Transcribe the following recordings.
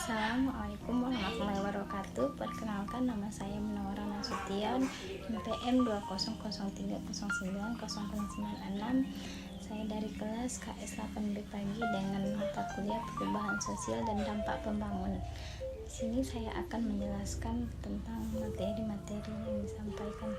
Assalamualaikum warahmatullahi wabarakatuh. Perkenalkan, nama saya Munawwarah Nasution, NPM 20030909096. Saya dari kelas KS 8B pagi dengan mata kuliah perubahan sosial dan dampak pembangunan. Di sini saya akan menjelaskan tentang materi-materi yang disampaikan.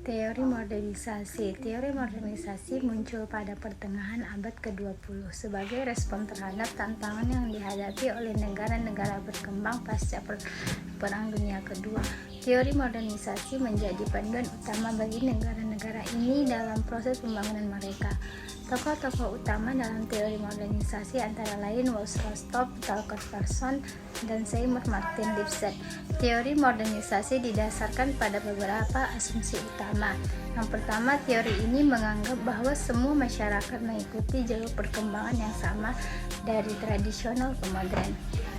Teori modernisasi. Teori modernisasi muncul pada pertengahan abad ke-20 sebagai respon terhadap tantangan yang dihadapi oleh negara-negara berkembang pasca Perang Dunia Kedua. Teori modernisasi menjadi panduan utama bagi negara-negara ini dalam proses pembangunan mereka. Tokoh-tokoh utama dalam teori modernisasi antara lain Walter Rostow, Volker Persson, dan Seymour Martin Lipset. Teori modernisasi didasarkan pada beberapa asumsi utama. Yang pertama, teori ini menganggap bahwa semua masyarakat mengikuti jalur perkembangan yang sama dari tradisional ke modern.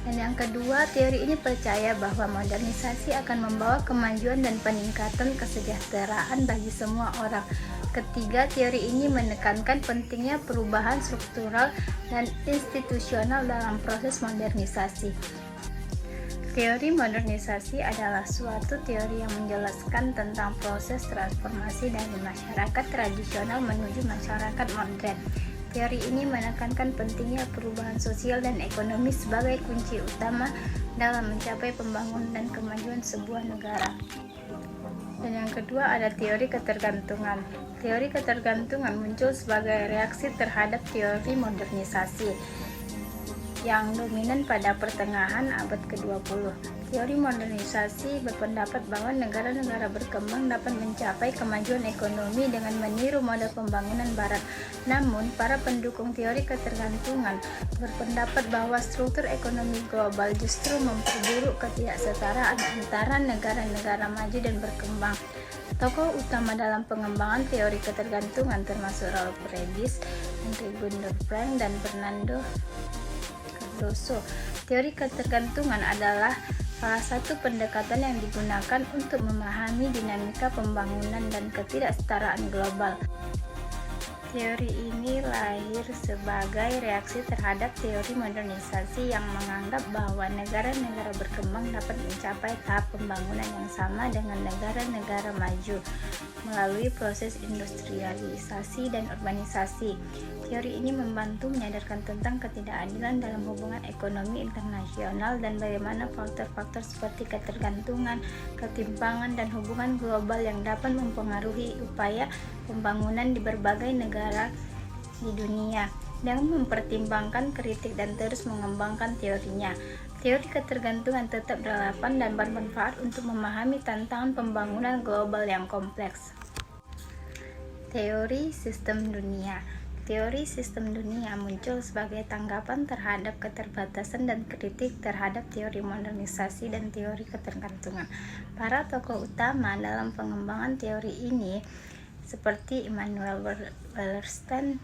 Dan yang kedua, teori ini percaya bahwa modernisasi akan membawa kemajuan dan peningkatan kesejahteraan bagi semua orang. Ketiga, teori ini menekankan pentingnya perubahan struktural dan institusional dalam proses modernisasi. Teori modernisasi adalah suatu teori yang menjelaskan tentang proses transformasi dari masyarakat tradisional menuju masyarakat modern. Teori ini menekankan pentingnya perubahan sosial dan ekonomi sebagai kunci utama dalam mencapai pembangunan dan kemajuan sebuah negara. Dan yang kedua ada teori ketergantungan. Teori ketergantungan muncul sebagai reaksi terhadap teori modernisasi yang dominan pada pertengahan abad ke-20. Teori modernisasi berpendapat bahwa negara-negara berkembang dapat mencapai kemajuan ekonomi dengan meniru model pembangunan barat. Namun, para pendukung teori ketergantungan berpendapat bahwa struktur ekonomi global justru memperburuk ketidaksetaraan antara negara-negara maju dan berkembang. Tokoh utama dalam pengembangan teori ketergantungan termasuk Rolf Regis, Henry Gunder Frank, dan Fernando Cardoso. Teori ketergantungan adalah salah satu pendekatan yang digunakan untuk memahami dinamika pembangunan dan ketidaksetaraan global. Teori ini lahir sebagai reaksi terhadap teori modernisasi yang menganggap bahwa negara-negara berkembang dapat mencapai tahap pembangunan yang sama dengan negara-negara maju melalui proses industrialisasi dan urbanisasi. Teori ini membantu menyadarkan tentang ketidakadilan dalam hubungan ekonomi internasional dan bagaimana faktor-faktor seperti ketergantungan, ketimpangan, dan hubungan global yang dapat mempengaruhi upaya pembangunan di berbagai negara di dunia. Dengan mempertimbangkan kritik dan terus mengembangkan teorinya, teori ketergantungan tetap relevan dan bermanfaat untuk memahami tantangan pembangunan global yang kompleks. Teori sistem dunia. Teori sistem dunia muncul sebagai tanggapan terhadap keterbatasan dan kritik terhadap teori modernisasi dan teori ketergantungan. Para tokoh utama dalam pengembangan teori ini seperti Immanuel Wallerstein,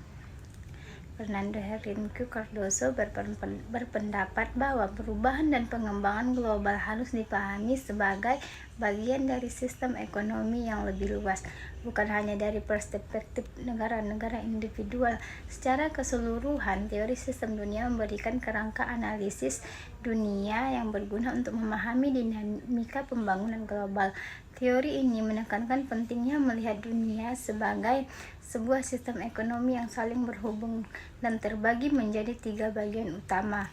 Fernando Henrique Cardoso berpendapat bahwa perubahan dan pengembangan global harus dipahami sebagai bagian dari sistem ekonomi yang lebih luas, bukan hanya dari perspektif negara-negara individual. Secara keseluruhan, teori sistem dunia memberikan kerangka analisis dunia yang berguna untuk memahami dinamika pembangunan global. Teori ini menekankan pentingnya melihat dunia sebagai sebuah sistem ekonomi yang saling berhubung dan terbagi menjadi tiga bagian utama.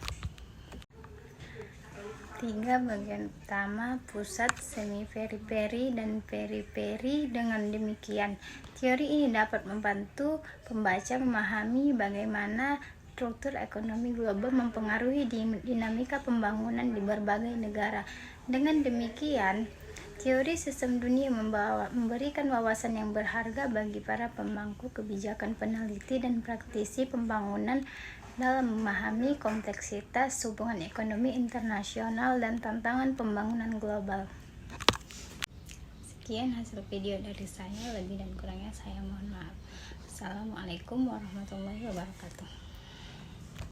Pusat, semi-periferi, dan periferi. Dengan demikian, teori ini dapat membantu pembaca memahami bagaimana struktur ekonomi global mempengaruhi dinamika pembangunan di berbagai negara. Dengan demikian, teori sistem dunia memberikan wawasan yang berharga bagi para pemangku kebijakan, peneliti, dan praktisi pembangunan dalam memahami kompleksitas hubungan ekonomi internasional dan tantangan pembangunan global. Sekian hasil video dari saya, lebih dan kurangnya saya mohon maaf. Assalamualaikum warahmatullahi wabarakatuh.